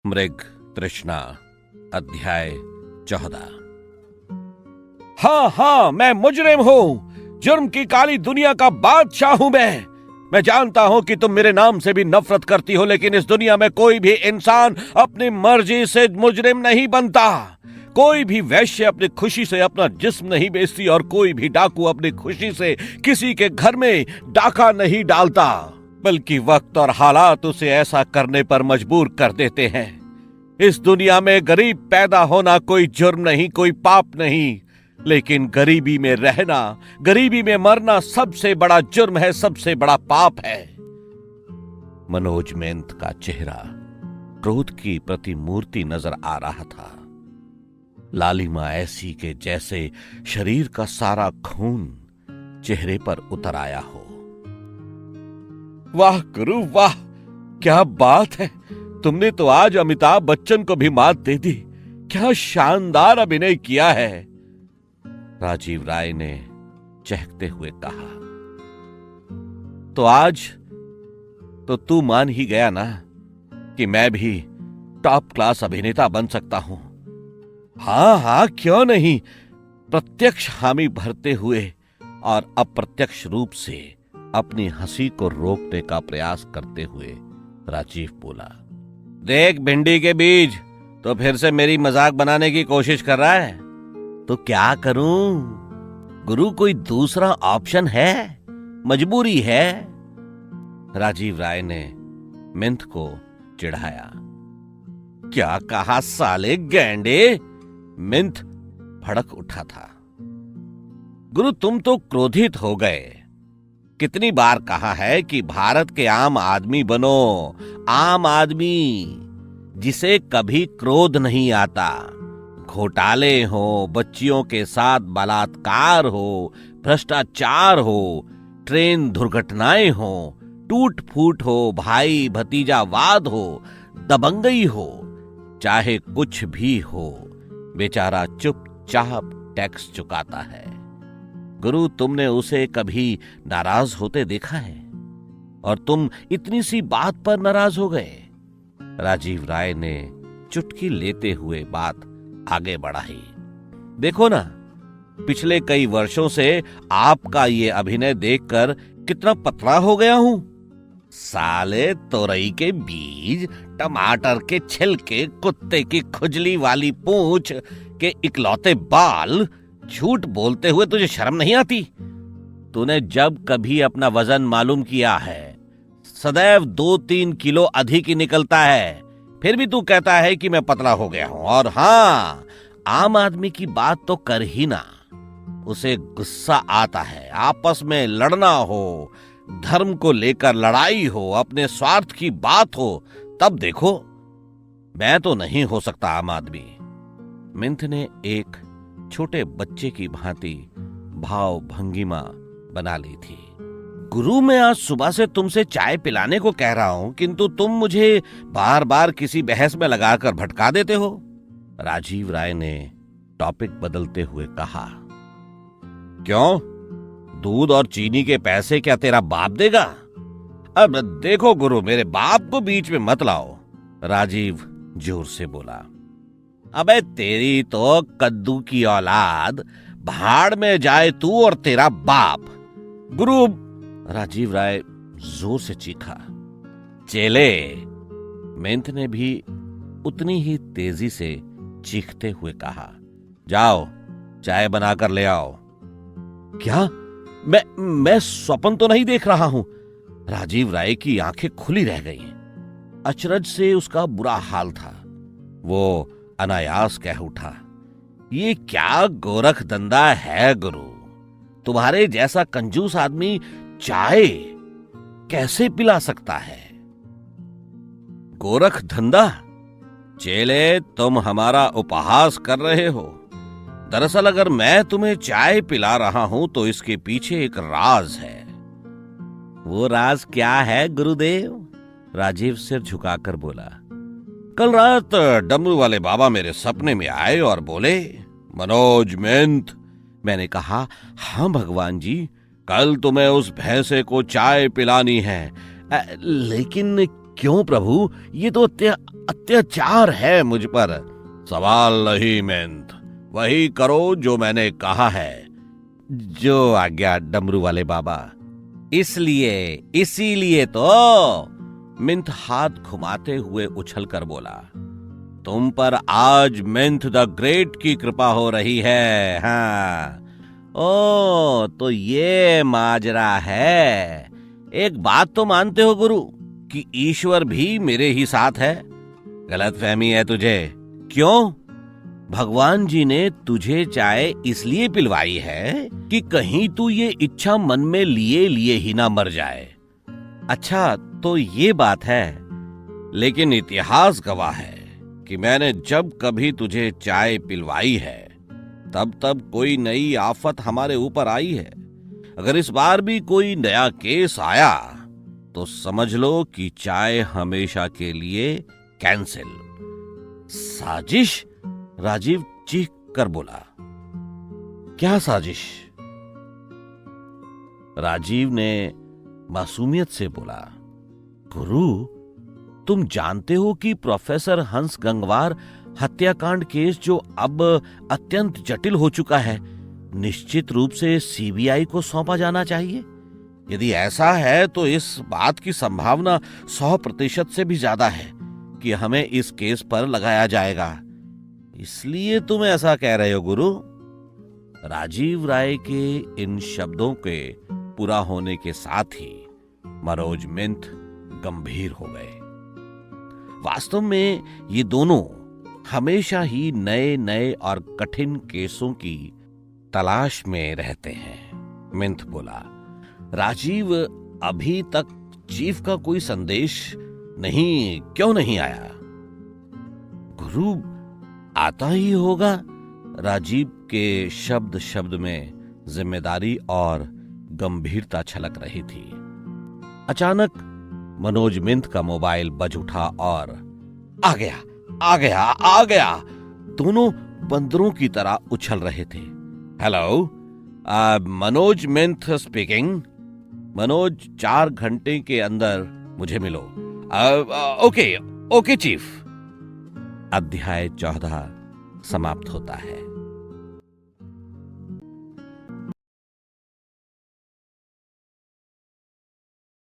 मृग तृष्णा अध्याय 14। हाँ हाँ, मैं मुजरिम हूं, जुर्म की काली दुनिया का बादशाह हूं मैं जानता हूं कि तुम मेरे नाम से भी नफरत करती हो, लेकिन इस दुनिया में कोई भी इंसान अपनी मर्जी से मुजरिम नहीं बनता। कोई भी वैश्य अपनी खुशी से अपना जिस्म नहीं बेचती और कोई भी डाकू अपनी खुशी से किसी के घर में डाका नहीं डालता, बल्कि वक्त और हालात उसे ऐसा करने पर मजबूर कर देते हैं। इस दुनिया में गरीब पैदा होना कोई जुर्म नहीं, कोई पाप नहीं, लेकिन गरीबी में रहना, गरीबी में मरना सबसे बड़ा जुर्म है, सबसे बड़ा पाप है। मनोज मेंत का चेहरा क्रोध की प्रतिमूर्ति नजर आ रहा था। लालिमा ऐसी के जैसे शरीर का सारा खून चेहरे पर उतर आया हो। वाह गुरु वाह, क्या बात है, तुमने तो आज अमिताभ बच्चन को भी मात दे दी। क्या शानदार अभिनय किया है, राजीव राय ने चहकते हुए कहा। तो आज तो तू मान ही गया ना कि मैं भी टॉप क्लास अभिनेता बन सकता हूं। हाँ हाँ, क्यों नहीं। प्रत्यक्ष हामी भरते हुए और अप्रत्यक्ष रूप से अपनी हंसी को रोकने का प्रयास करते हुए राजीव बोला, देख भिंडी के बीज, तो फिर से मेरी मजाक बनाने की कोशिश कर रहा है। तो क्या करूं गुरु, कोई दूसरा ऑप्शन है, मजबूरी है। राजीव राय ने मिंथ को चिढ़ाया। क्या कहा साले गैंडे, मिंथ भड़क उठा था। गुरु तुम तो क्रोधित हो गए। कितनी बार कहा है कि भारत के आम आदमी बनो, आम आदमी जिसे कभी क्रोध नहीं आता। घोटाले हो, बच्चियों के साथ बलात्कार हो, भ्रष्टाचार हो, ट्रेन दुर्घटनाएं हो, टूट फूट हो, भाई भतीजावाद हो, दबंगई हो, चाहे कुछ भी हो, बेचारा चुपचाप टैक्स चुकाता है। गुरु तुमने उसे कभी नाराज होते देखा है? और तुम इतनी सी बात पर नाराज हो गए। राजीव राय ने चुटकी लेते हुए बात आगे बढ़ाई। देखो ना, पिछले कई वर्षों से आपका ये अभिनय देखकर कितना पतला हो गया हूं। साले तोरई के बीज, टमाटर के छिलके, कुत्ते की खुजली वाली पूंछ के इकलौते बाल, झूठ बोलते हुए तुझे शर्म नहीं आती? तूने जब कभी अपना वजन मालूम किया है, सदैव 2-3 किलो अधिक ही निकलता है, फिर भी तू कहता है कि मैं पतला हो गया हूं। और हाँ, आम आदमी की बात तो कर ही ना, उसे गुस्सा आता है। आपस में लड़ना हो, धर्म को लेकर लड़ाई हो, अपने स्वार्थ की बात हो, तब देखो। मैं तो नहीं हो सकता आम आदमी। मिंथ ने एक छोटे बच्चे की भांति भाव भंगिमा बना ली थी। गुरु मैं आज सुबह से तुमसे चाय पिलाने को कह रहा हूं, किंतु तुम मुझे बार बार किसी बहस में लगाकर भटका देते हो। राजीव राय ने टॉपिक बदलते हुए कहा। क्यों, दूध और चीनी के पैसे क्या तेरा बाप देगा? अब देखो गुरु, मेरे बाप को बीच में मत लाओ, राजीव जोर से बोला। अबे तेरी तो कद्दू की औलाद, भाड़ में जाए तू और तेरा बाप। गुरु, राजीव राय जोर से चीखा। चेले, मेंथ ने भी उतनी ही तेजी से चीखते हुए कहा। जाओ चाय बनाकर ले आओ। क्या? मैं स्वप्न तो नहीं देख रहा हूं? राजीव राय की आंखें खुली रह गई। अचरज से उसका बुरा हाल था। वो अनायास कह उठा, ये क्या गोरख धंधा है गुरु? तुम्हारे जैसा कंजूस आदमी चाय कैसे पिला सकता है? गोरख धंधा? चेले, तुम हमारा उपहास कर रहे हो। दरअसल अगर मैं तुम्हें चाय पिला रहा हूं तो इसके पीछे एक राज है। वो राज क्या है गुरुदेव? राजीव सिर झुकाकर बोला। कल रात डमरू वाले बाबा मेरे सपने में आए और बोले, मनोज मेंत। मैंने कहा, हाँ भगवान जी, कल तुम्हें उस भैंसे को चाय पिलानी है। लेकिन क्यों प्रभु, ये तो अत्याचार है मुझ पर। सवाल नहीं मिंथ, वही करो जो मैंने कहा है। जो आज्ञा डमरू वाले बाबा। इसीलिए तो, मिंथ हाथ घुमाते हुए उछल कर बोला, तुम पर आज मिंथ द ग्रेट की कृपा हो रही है। हाँ, ओ तो ये माजरा है। एक बात तो मानते हो गुरु कि ईश्वर भी मेरे ही साथ है? गलतफहमी है तुझे। क्यों? भगवान जी ने तुझे चाय इसलिए पिलवाई है कि कहीं तू ये इच्छा मन में लिए लिए ही ना मर जाए। अच्छा तो ये बात है, लेकिन इतिहास गवाह है कि मैंने जब कभी तुझे चाय पिलवाई है तब तब कोई नई आफत हमारे ऊपर आई है। अगर इस बार भी कोई नया केस आया तो समझ लो कि चाय हमेशा के लिए कैंसिल। साजिश? राजीव चीख कर बोला। क्या साजिश? राजीव ने मासूमियत से बोला, गुरु तुम जानते हो कि प्रोफेसर हंस गंगवार हत्याकांड केस जो अब अत्यंत जटिल हो चुका है, निश्चित रूप से सीबीआई को सौंपा जाना चाहिए। यदि ऐसा है तो इस बात की संभावना 100% से भी ज्यादा है कि हमें इस केस पर लगाया जाएगा। इसलिए तुम ऐसा कह रहे हो गुरु? राजीव राय के इन शब्दों के पूरा होने के साथ ही मनोज मिंथ गंभीर हो गए। वास्तव में ये दोनों हमेशा ही नए नए और कठिन केसों की तलाश में रहते हैं। मिंथ बोला, राजीव अभी तक चीफ का कोई संदेश नहीं, क्यों नहीं आया? गुरु आता ही होगा। राजीव के शब्द शब्द में जिम्मेदारी और गंभीरता छलक रही थी। अचानक मनोज मिंथ का मोबाइल बज उठा और आ गया। दोनों बंदरों की तरह उछल रहे थे। हेलो, मनोज मिंथ स्पीकिंग। मनोज, 4 घंटे के अंदर मुझे मिलो। Okay chief. अध्याय 14 समाप्त होता है।